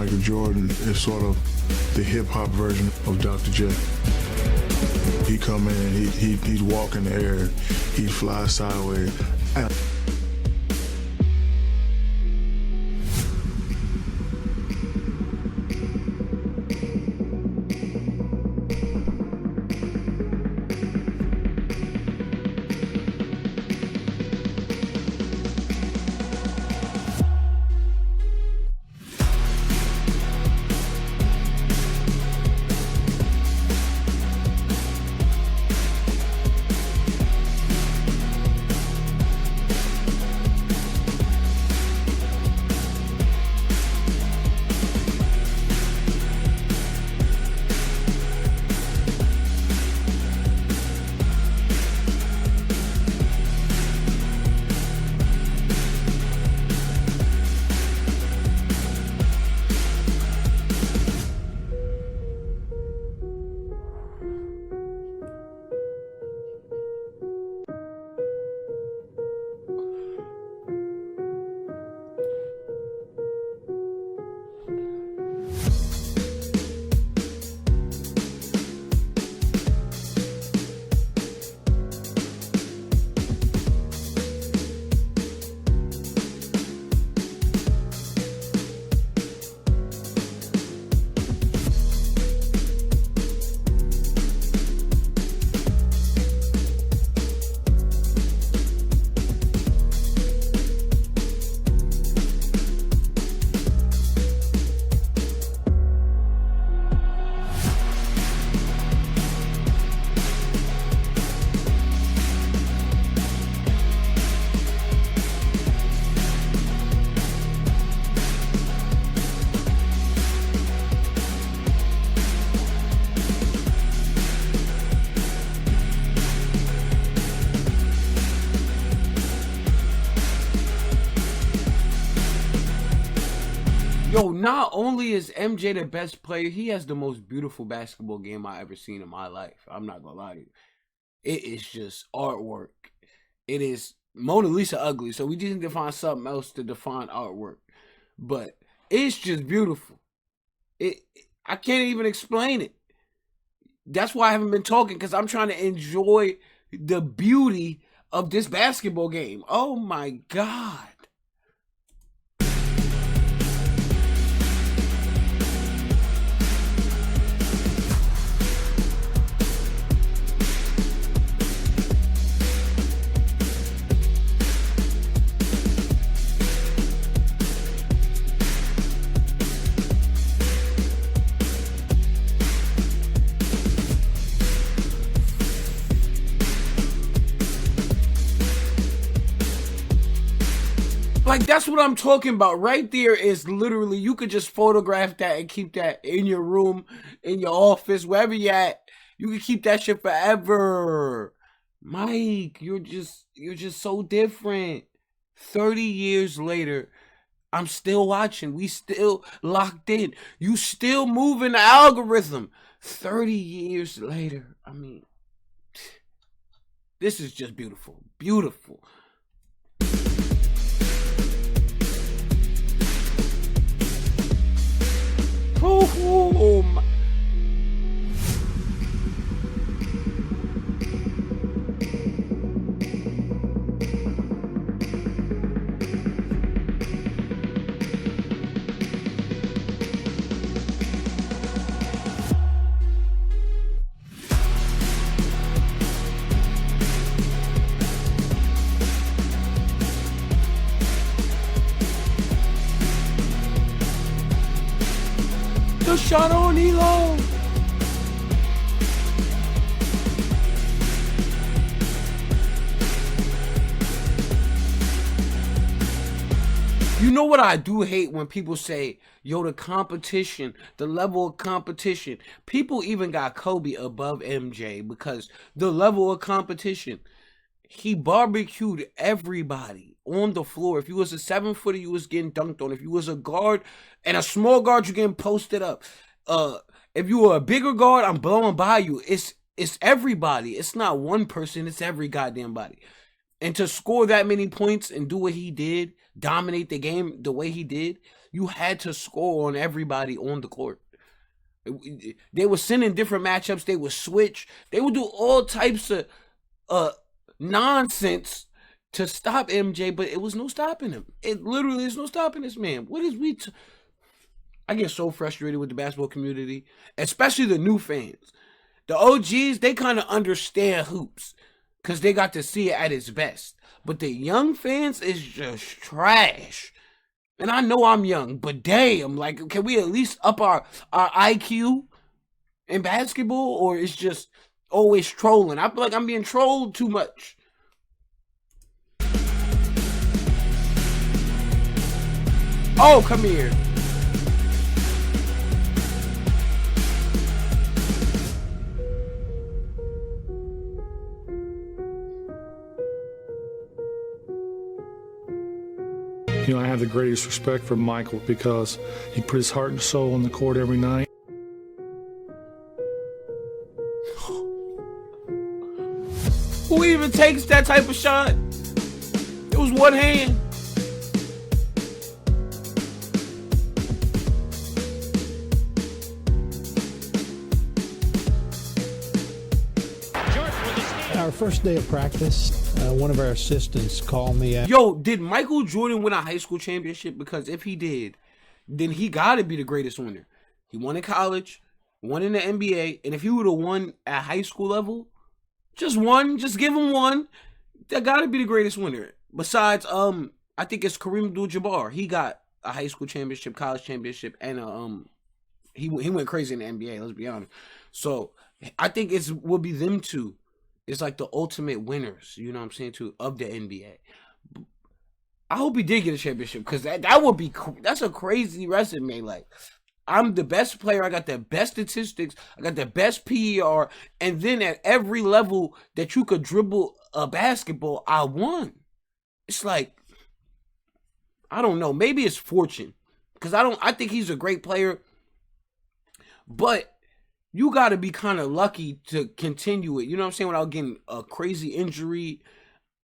Michael Jordan is sort of the hip-hop version of Dr. J. He come in, he'd walk in the air, he'd fly sideways. Yo, not only is MJ the best player, he has the most beautiful basketball game I ever seen in my life. I'm not gonna lie to you. It is just artwork. It is Mona Lisa ugly, so we just need to find something else to define artwork. But it's just beautiful. I can't even explain it. That's why I haven't been talking, because I'm trying to enjoy the beauty of this basketball game. Oh my God. Like, that's what I'm talking about. Right there is literally, you could just photograph that and keep that in your room, in your office, wherever you're at. You can keep that shit forever. Mike, you're just so different. 30 years later, I'm still watching. We still locked in. You still moving the algorithm. 30 years later. I mean, this is just beautiful. Beautiful. Oh my. The shot on Elo. You know what I do hate when people say, yo, the competition, the level of competition. People even got Kobe above MJ because the level of competition. He barbecued everybody on the floor. If you was a 7-footer, you was getting dunked on. If you was a guard and a small guard, you getting posted up. If you were a bigger guard, I'm blowing by you. It's everybody. It's not one person. It's every goddamn body. And to score that many points and do what he did, dominate the game the way he did, you had to score on everybody on the court. They were sending different matchups. They would switch. They would do all types of nonsense to stop MJ, but it was no stopping him. It literally is no stopping this man. What is we? I get so frustrated with the basketball community, especially the new fans. The OGs, they kind of understand hoops because they got to see it at its best. But the young fans is just trash. And I know I'm young, but damn, like, can we at least up our IQ in basketball, or it's just always trolling? I feel like I'm being trolled too much. Oh, come here. You know, I have the greatest respect for Michael because he put his heart and soul on the court every night. Who even takes that type of shot? It was one hand. Our first day of practice, one of our assistants called me. Yo, did Michael Jordan win a high school championship? Because if he did, then he got to be the greatest winner. He won in college, won in the NBA, and if he would have won at high school level, just one, just give him one, that got to be the greatest winner. Besides, I think it's Kareem Abdul-Jabbar. He got a high school championship, college championship, and he went crazy in the NBA. Let's be honest. So I think it will be them two. It's like the ultimate winners, you know what I'm saying, too, of the NBA. I hope he did get a championship, because that would be, that's a crazy resume. Like, I'm the best player, I got the best statistics, I got the best PER, and then at every level that you could dribble a basketball, I won. It's like, I don't know, maybe it's fortune, because I think he's a great player, but you got to be kind of lucky to continue it, you know what I'm saying, without getting a crazy injury,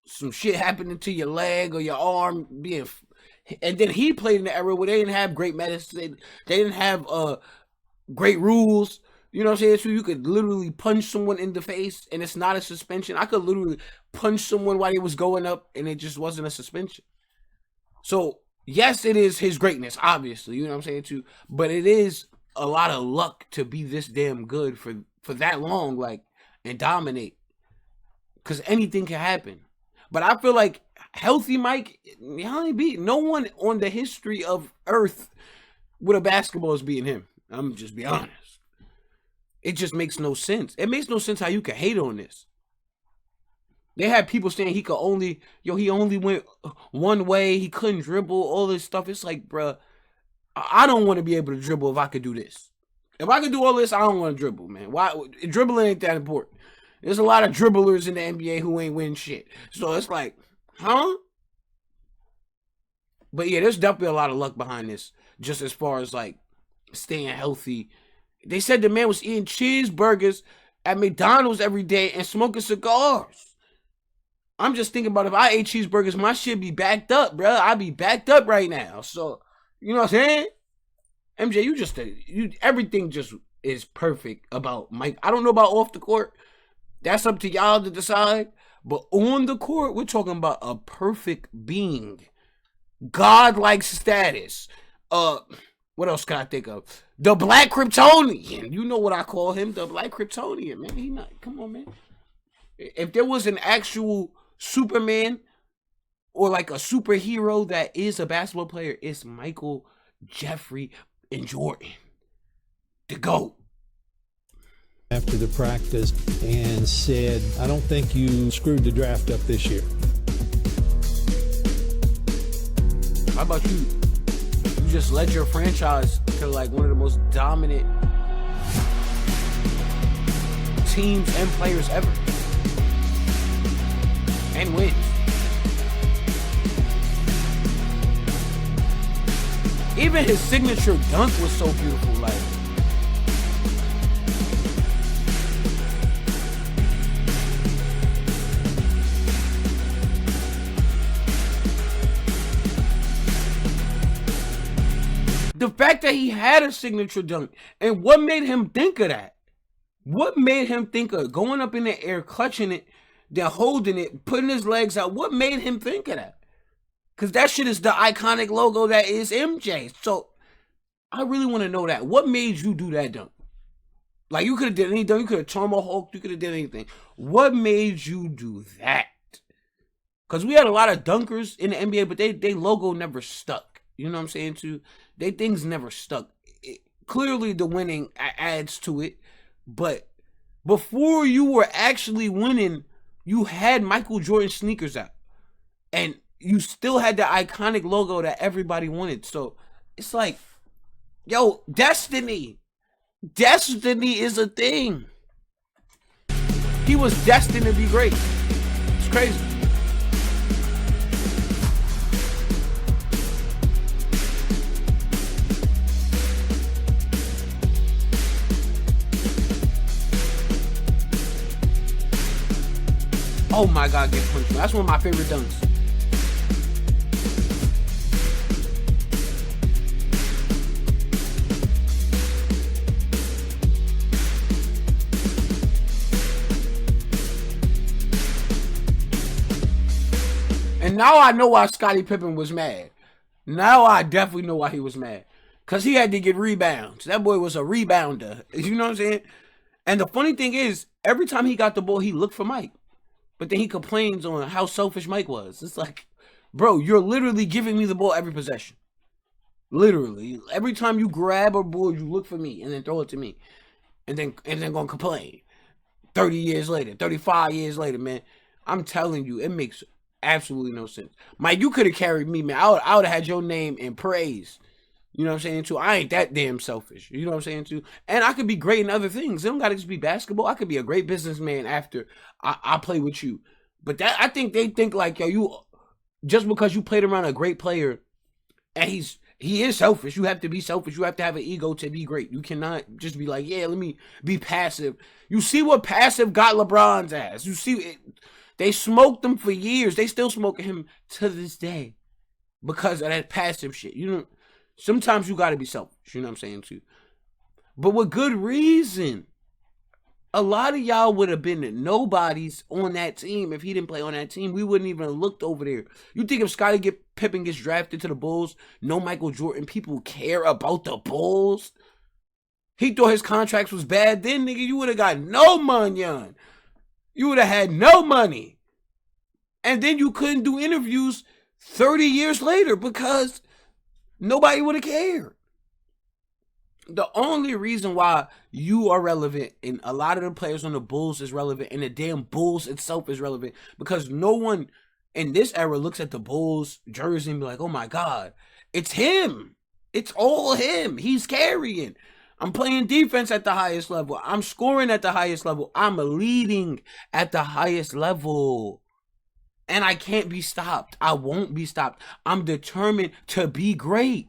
some shit happening to your leg or your arm being... And then he played in the era where they didn't have great medicine, they didn't have great rules, you know what I'm saying, so you could literally punch someone in the face and it's not a suspension. I could literally punch someone while he was going up and it just wasn't a suspension. So, yes, it is his greatness, obviously, you know what I'm saying, too, but it is a lot of luck to be this damn good for that long, like, and dominate, because anything can happen. But I feel like healthy Mike, no one on the history of Earth with a basketball is beating him. I'm just be honest. It just makes no sense. It makes no sense how you can hate on this. They had people saying he only went one way, he couldn't dribble, all this stuff. It's like, bruh, I don't want to be able to dribble if I could do this. If I could do all this, I don't want to dribble, man. Why? Dribbling ain't that important. There's a lot of dribblers in the NBA who ain't win shit. So it's like, huh? But yeah, there's definitely a lot of luck behind this. Just as far as like staying healthy. They said the man was eating cheeseburgers at McDonald's every day and smoking cigars. I'm just thinking about if I ate cheeseburgers, my shit be backed up, bro. I'd be backed up right now. So, you know what I'm saying? MJ, everything just is perfect about Mike. I don't know about off the court. That's up to y'all to decide. But on the court, we're talking about a perfect being. God-like status. What else can I think of? The Black Kryptonian. You know what I call him, the Black Kryptonian, man. Come on, man. If there was an actual Superman or like a superhero that is a basketball player, it's Michael, Jeffrey, and Jordan. The GOAT. After the practice and said, I don't think you screwed the draft up this year. How about you? You just led your franchise to like one of the most dominant teams and players ever. And wins. Even his signature dunk was so beautiful, like. The fact that he had a signature dunk, and what made him think of that? What made him think of going up in the air, clutching it, then holding it, putting his legs out? What made him think of that? Because that shit is the iconic logo that is MJ. So I really want to know that. What made you do that dunk? Like, you could have did anything. You could have tomahawked. You could have did anything. What made you do that? Because we had a lot of dunkers in the NBA, but they logo never stuck. You know what I'm saying? Too, they things never stuck. Clearly, the winning adds to it. But before you were actually winning, you had Michael Jordan sneakers out. And you still had the iconic logo that everybody wanted. So it's like, yo, destiny. Destiny is a thing. He was destined to be great. It's crazy. Oh my God, get punched. That's one of my favorite dunks. And now I know why Scottie Pippen was mad. Now I definitely know why he was mad. Because he had to get rebounds. That boy was a rebounder. You know what I'm saying? And the funny thing is, every time he got the ball, he looked for Mike. But then he complains on how selfish Mike was. It's like, bro, you're literally giving me the ball every possession. Literally. Every time you grab a ball, you look for me and then throw it to me. And then gonna complain. 30 years later, 35 years later, man. I'm telling you, it makes absolutely no sense. Mike, you could have carried me, man. I would have had your name in praise. You know what I'm saying, too? I ain't that damn selfish. You know what I'm saying, too? And I could be great in other things. It don't got to just be basketball. I could be a great businessman after I play with you. But that, I think they think like, yo, you just because you played around a great player and he is selfish. You have to be selfish. You have to have an ego to be great. You cannot just be like, yeah, let me be passive. You see what passive got LeBron's ass. You see it. They smoked him for years. They still smoking him to this day because of that passive shit. You know, sometimes you got to be selfish. You know what I'm saying, too? But with good reason. A lot of y'all would have been nobodies on that team if he didn't play on that team. We wouldn't even have looked over there. You think if Scottie Pippen gets drafted to the Bulls, no Michael Jordan, people care about the Bulls? He thought his contracts was bad then, nigga. You would have got no money on. You would have had no money. And then you couldn't do interviews 30 years later because nobody would have cared. The only reason why you are relevant and a lot of the players on the Bulls is relevant and the damn Bulls itself is relevant because no one in this era looks at the Bulls jersey and be like, oh my God, it's him. It's all him. He's carrying. I'm playing defense at the highest level. I'm scoring at the highest level. I'm leading at the highest level. And I can't be stopped. I won't be stopped. I'm determined to be great.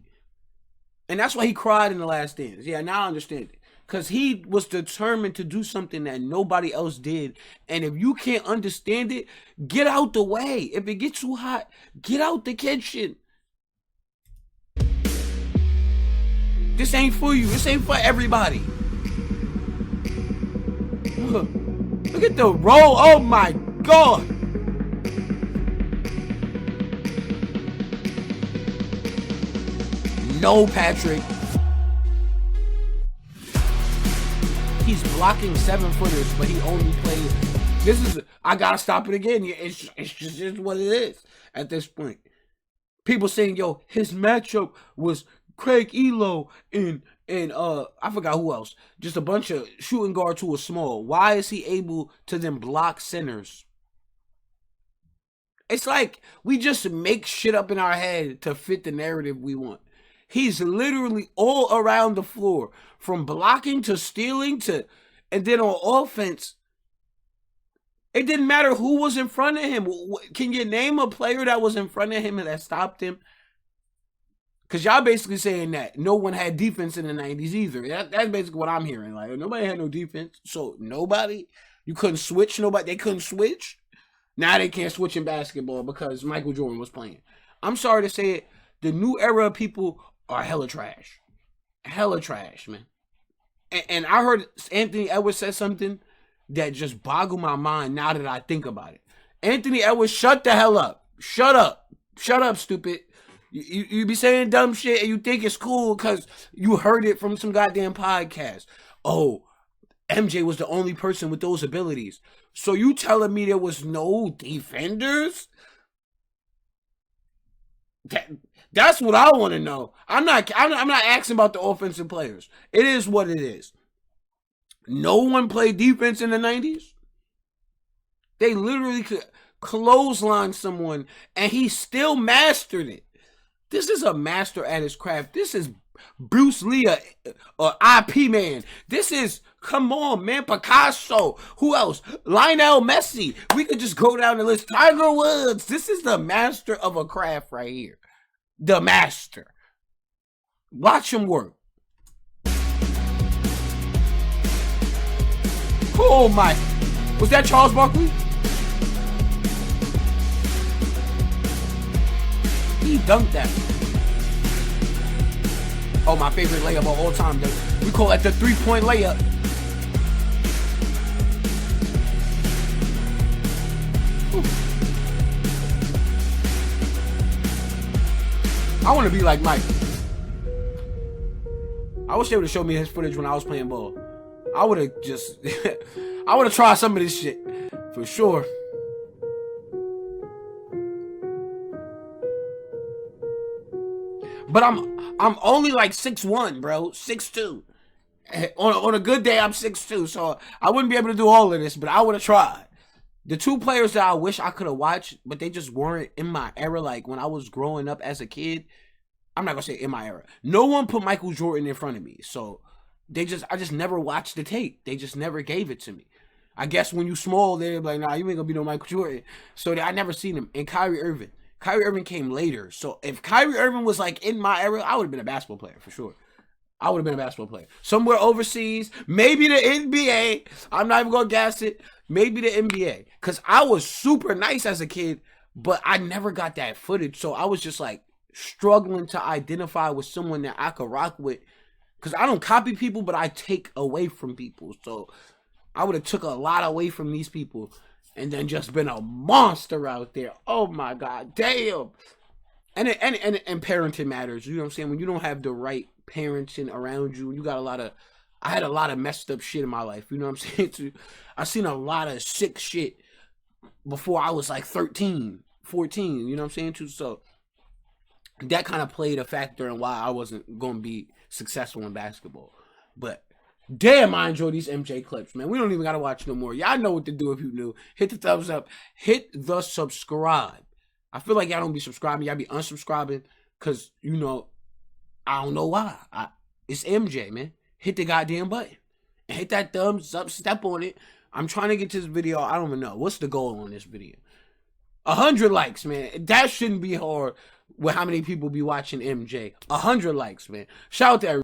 And that's why he cried in The Last Dance. Yeah, now I understand it. Because he was determined to do something that nobody else did. And if you can't understand it, get out the way. If it gets too hot, get out the kitchen. This ain't for you. This ain't for everybody. Look at the roll. Oh my God. No, Patrick. He's blocking 7-footers, but he only plays. This is. I gotta stop it again. It's just what it is at this point. People saying, "Yo, his matchup was Craig Elo and I forgot who else. Just a bunch of shooting guards who were small. Why is he able to then block centers?" It's like we just make shit up in our head to fit the narrative we want. He's literally all around the floor, from blocking to stealing to, and then on offense, it didn't matter who was in front of him. Can you name a player that was in front of him and that stopped him? Because y'all basically saying that no one had defense in the 90s either. That's basically what I'm hearing. Like, nobody had no defense. So nobody, you couldn't switch. They couldn't switch. Now they can't switch in basketball because Michael Jordan was playing. I'm sorry to say it. The new era of people are hella trash. Hella trash, man. And I heard Anthony Edwards say something that just boggled my mind now that I think about it. Anthony Edwards, shut the hell up. Shut up. Shut up, stupid. You be saying dumb shit and you think it's cool because you heard it from some goddamn podcast. Oh, MJ was the only person with those abilities. So you telling me there was no defenders? That's what I want to know. I'm not asking about the offensive players. It is what it is. No one played defense in the 90s. They literally could clothesline someone and he still mastered it. This is a master at his craft. This is Bruce Lee or IP man. This is, come on, man, Picasso. Who else? Lionel Messi. We could just go down the list. Tiger Woods. This is the master of a craft right here. The master. Watch him work. Oh my. Was that Charles Barkley? He dunked that. Oh, my favorite layup of all time, dude. We call that the 3-point layup. I want to be like Mike. I wish they would have showed me his footage when I was playing ball. I would have just... I would have tried some of this shit. For sure. But I'm only like 6'1", bro. 6'2". On a good day, I'm 6'2", so I wouldn't be able to do all of this, but I would have tried. The two players that I wish I could have watched, but they just weren't in my era, like when I was growing up as a kid. I'm not gonna say in my era. No one put Michael Jordan in front of me, so I just never watched the tape. They just never gave it to me. I guess when you small, they're like, nah, you ain't gonna be no Michael Jordan. So I never seen him. And Kyrie Irving. Kyrie Irving came later. So if Kyrie Irving was like in my era, I would have been a basketball player for sure. I would have been a basketball player. Somewhere overseas, maybe the NBA. I'm not even going to gas it. Maybe the NBA. Because I was super nice as a kid, but I never got that footage. So I was just like struggling to identify with someone that I could rock with. Because I don't copy people, but I take away from people. So I would have took a lot away from these people. And then just been a monster out there. Oh my God, damn. And parenting matters. You know what I'm saying? When you don't have the right parenting around you, you got I had a lot of messed up shit in my life. You know what I'm saying? I seen a lot of sick shit before I was like 13, 14. You know what I'm saying? Too. So that kind of played a factor in why I wasn't going to be successful in basketball. But damn, I enjoy these MJ clips, man. We don't even got to watch no more. Y'all know what to do if you new. Hit the thumbs up. Hit the subscribe. I feel like y'all don't be subscribing. Y'all be unsubscribing because, you know, I don't know why. It's MJ, man. Hit the goddamn button. And hit that thumbs up. Step on it. I'm trying to get to this video. I don't even know. What's the goal on this video? 100 likes, man. That shouldn't be hard with how many people be watching MJ. 100 likes, man. Shout out to everybody.